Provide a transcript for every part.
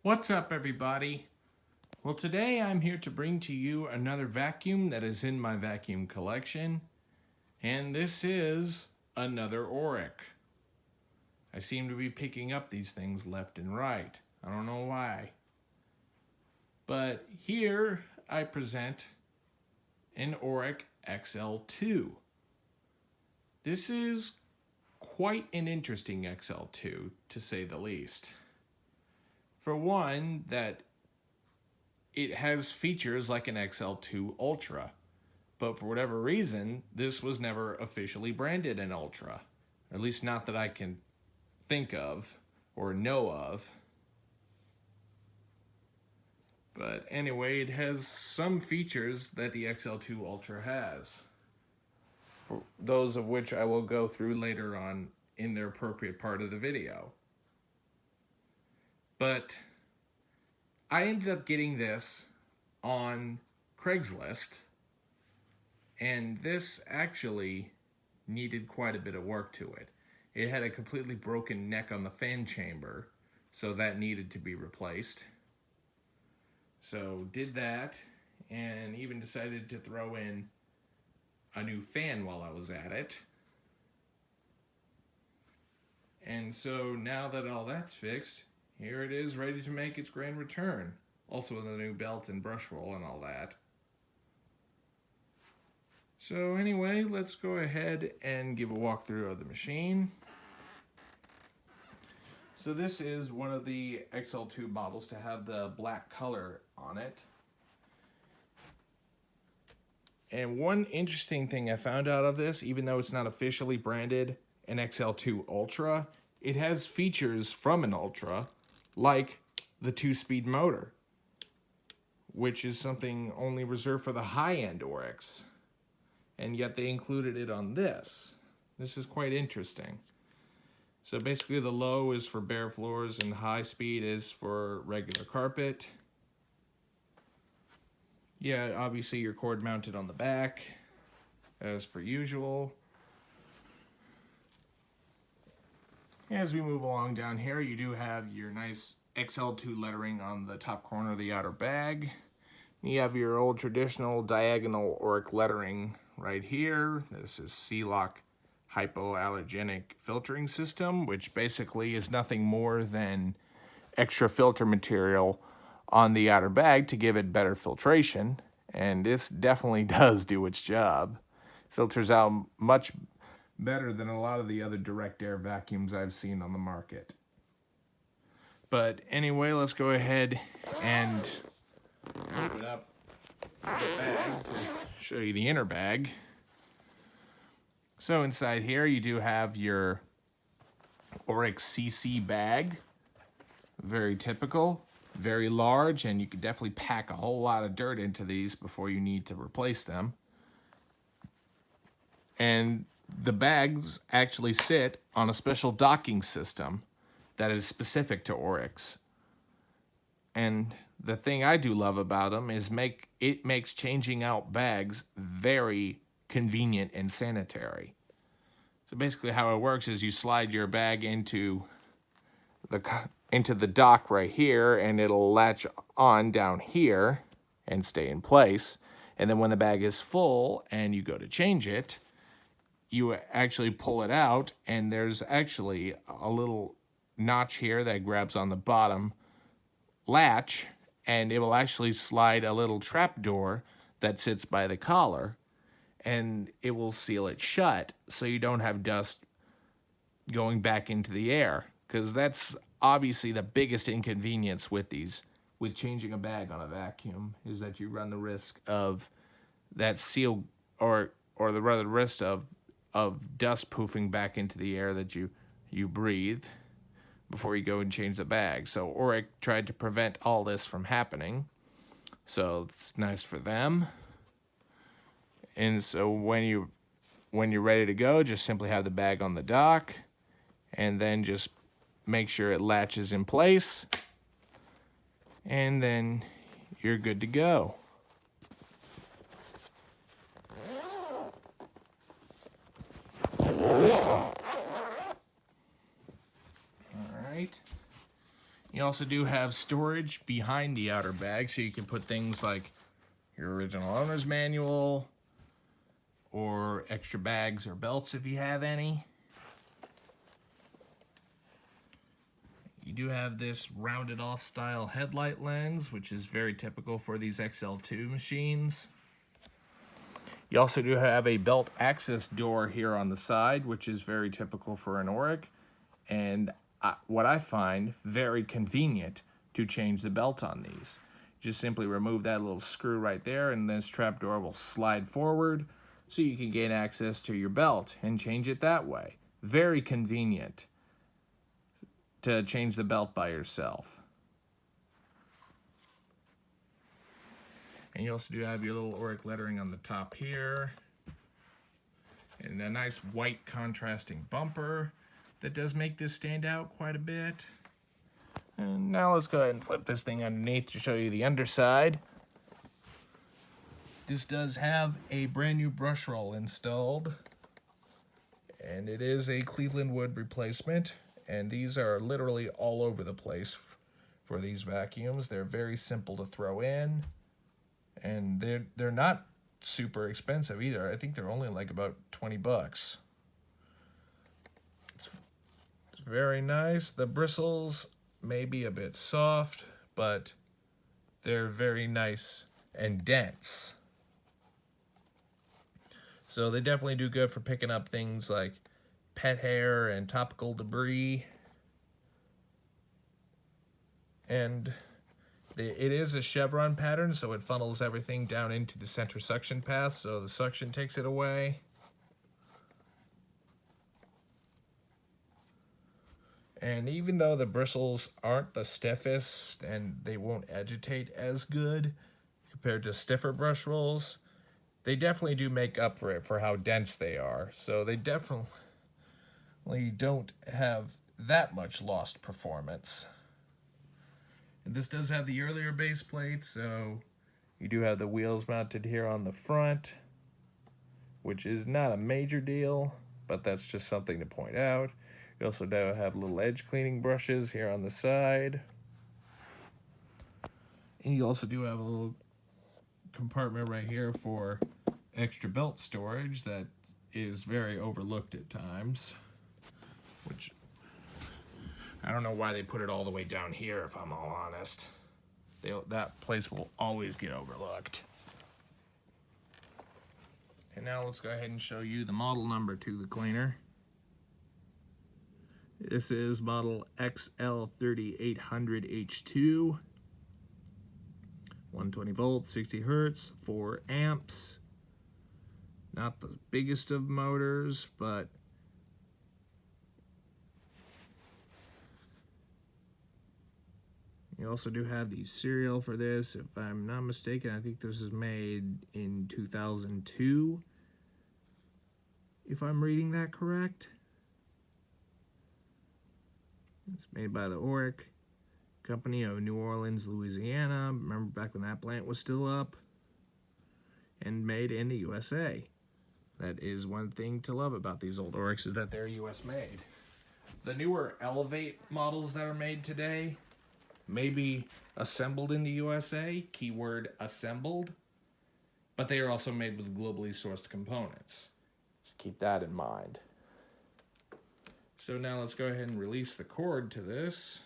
What's up, everybody? Well, today I'm here to bring to you another vacuum that is in my vacuum collection, and this is another Oreck. I seem to be picking up these things left and right. I don't know why. But here I present an Oreck XL2. This is quite an interesting XL2, to say the least. For one, that it has features like an XL2 Ultra, but for whatever reason, this was never officially branded an Ultra. At least not that I can think of or know of. But anyway, it has some features that the XL2 Ultra has, for those of which I will go through later on in their appropriate part of the video. But I ended up getting this on Craigslist, and this actually needed quite a bit of work to it. It had a completely broken neck on the fan chamber, so that needed to be replaced. So did that, and even decided to throw in a new fan while I was at it. And so now that all that's fixed, here it is ready to make its grand return. Also with a new belt and brush roll and all that. So anyway, let's go ahead and give a walkthrough of the machine. So this is one of the XL2 models to have the black color on it. And one interesting thing I found out of this, even though it's not officially branded an XL2 Ultra, it has features from an Ultra, like the 2-speed motor, which is something only reserved for the high-end Orecks. And yet they included it on this. This is quite interesting. So basically the low is for bare floors and the high speed is for regular carpet. Yeah, obviously your cord mounted on the back, as per usual. As we move along down here, you do have your nice XL2 lettering on the top corner of the outer bag. You have your old traditional diagonal Oreck lettering right here. This is C-Lock hypoallergenic filtering system, which basically is nothing more than extra filter material on the outer bag to give it better filtration. And this definitely does do its job. Filters out much better than a lot of the other direct air vacuums I've seen on the market. But anyway, let's go ahead and open up the bag to show you the inner bag. So inside here you do have your Oreck CC bag. Very typical, very large, and you could definitely pack a whole lot of dirt into these before you need to replace them. And the bags actually sit on a special docking system that is specific to Orecks. And the thing I do love about them is it makes changing out bags very convenient and sanitary. So basically how it works is you slide your bag into the dock right here, and it'll latch on down here and stay in place. And then when the bag is full and you go to change it, you actually pull it out, and there's actually a little notch here that grabs on the bottom latch, and it will actually slide a little trap door that sits by the collar, and it will seal it shut so you don't have dust going back into the air, because that's obviously the biggest inconvenience with changing a bag on a vacuum, is that you run the risk of that seal or the rather risk of dust poofing back into the air that you breathe before you go and change the bag. So Oreck tried to prevent all this from happening. So it's nice for them. And so when you're ready to go, just simply have the bag on the dock, and then just make sure it latches in place, and then you're good to go. All right. You also do have storage behind the outer bag, so you can put things like your original owner's manual or extra bags or belts if you have any. You do have this rounded off style headlight lens, which is very typical for these XL2 machines. You also do have a belt access door here on the side, which is very typical for an Oreck, and what I find very convenient to change the belt on these. Just simply remove that little screw right there, and this trap door will slide forward so you can gain access to your belt and change it that way. Very convenient to change the belt by yourself. And you also do have your little Oreck lettering on the top here, and a nice white contrasting bumper that does make this stand out quite a bit. And now let's go ahead and flip this thing underneath to show you the underside. This does have a brand new brush roll installed, and it is a Cleveland wood replacement, and these are literally all over the place for these vacuums. They're very simple to throw in, and they're not super expensive either. I think they're only like about 20 bucks. It's very nice. The bristles may be a bit soft, but they're very nice and dense. So they definitely do good for picking up things like pet hair and topical debris. And it is a chevron pattern, so it funnels everything down into the center suction path, so the suction takes it away. And even though the bristles aren't the stiffest and they won't agitate as good compared to stiffer brush rolls, they definitely do make up for it for how dense they are. So they definitely don't have that much lost performance. And this does have the earlier base plate, so you do have the wheels mounted here on the front, which is not a major deal, but that's just something to point out. You also do have little edge cleaning brushes here on the side. And you also do have a little compartment right here for extra belt storage that is very overlooked at times, which I don't know why they put it all the way down here, if I'm all honest. That place will always get overlooked. And now let's go ahead and show you the model number to the cleaner. This is model XL3800H2. 120 volts, 60 hertz, 4 amps. Not the biggest of motors, but you also do have the serial for this. If I'm not mistaken, I think this is made in 2002, if I'm reading that correct. It's made by the Oreck Company of New Orleans, Louisiana. Remember back when that plant was still up? And made in the USA. That is one thing to love about these old Orecks, is that they're US made. The newer Elevate models that are made today may be assembled in the USA, keyword assembled, but they are also made with globally sourced components. So keep that in mind. So now let's go ahead and release the cord to this.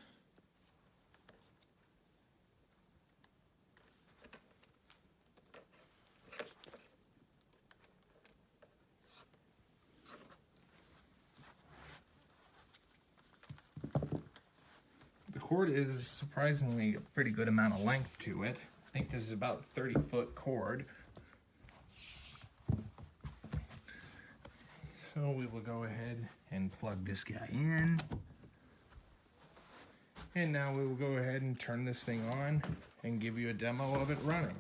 The cord is surprisingly a pretty good amount of length to it. I think this is about a 30-foot cord. So we will go ahead and plug this guy in. And now we will go ahead and turn this thing on and give you a demo of it running.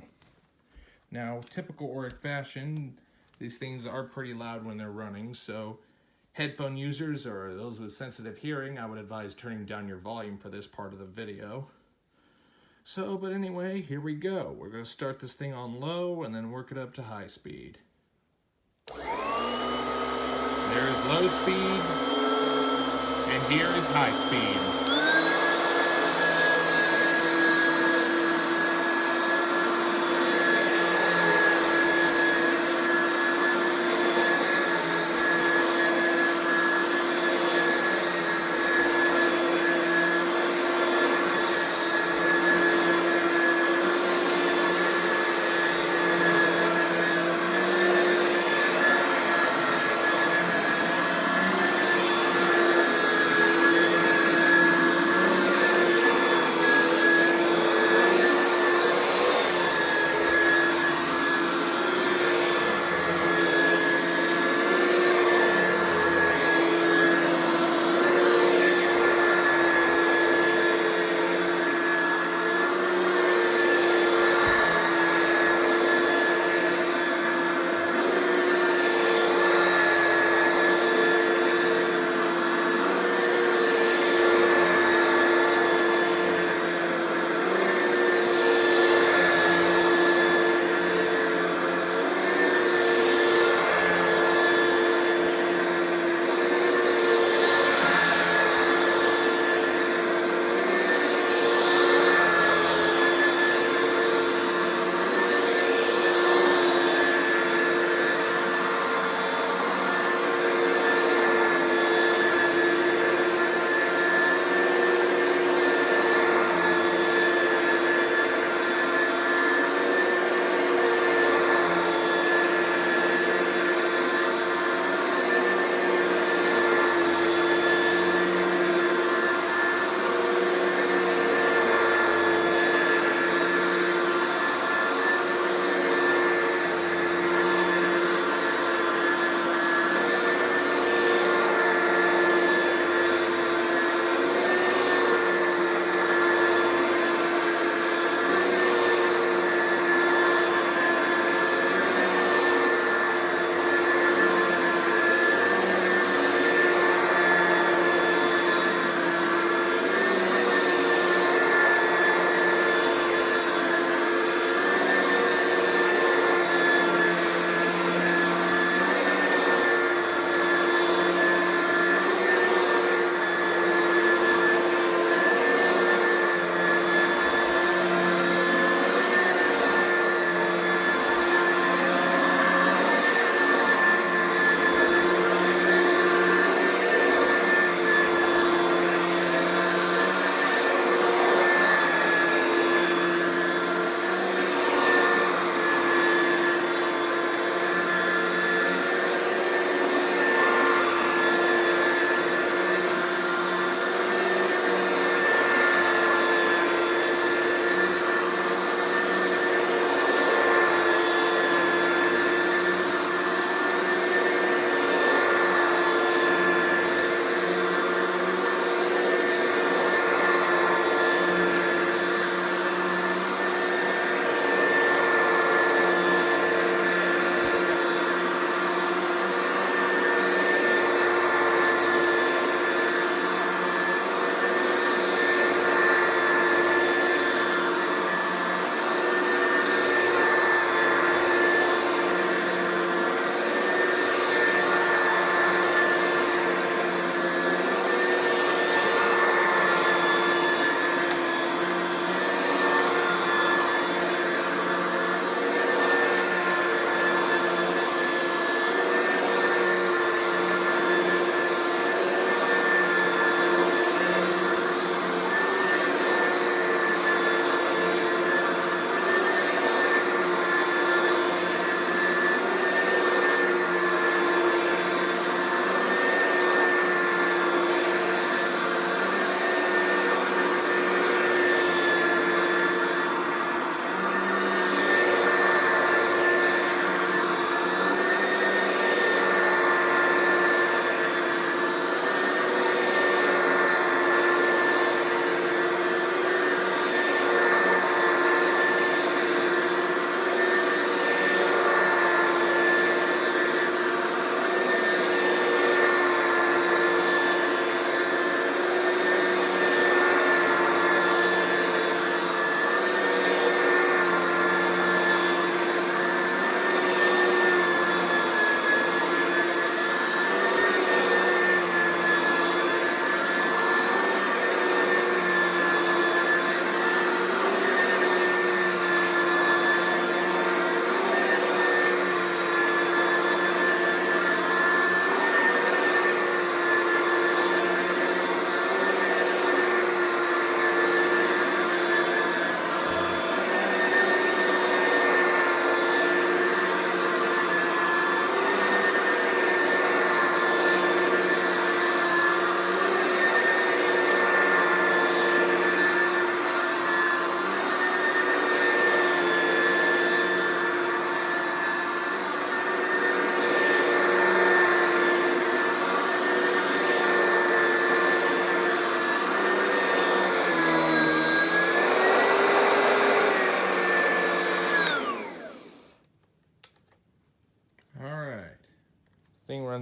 Now, typical Oreck fashion, these things are pretty loud when they're running, so headphone users or those with sensitive hearing, I would advise turning down your volume for this part of the video. So, but anyway, here we go. We're going to start this thing on low and then work it up to high speed. There's low speed, and here is high speed.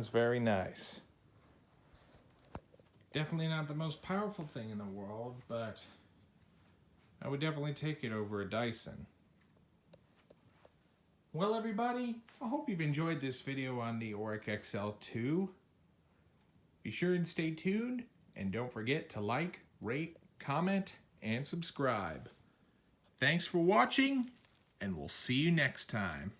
sounds very nice. Definitely not the most powerful thing in the world, but I would definitely take it over a Dyson. Well, everybody, I hope you've enjoyed this video on the Oreck XL2. Be sure and stay tuned, and don't forget to like, rate, comment, and subscribe. Thanks for watching, and we'll see you next time.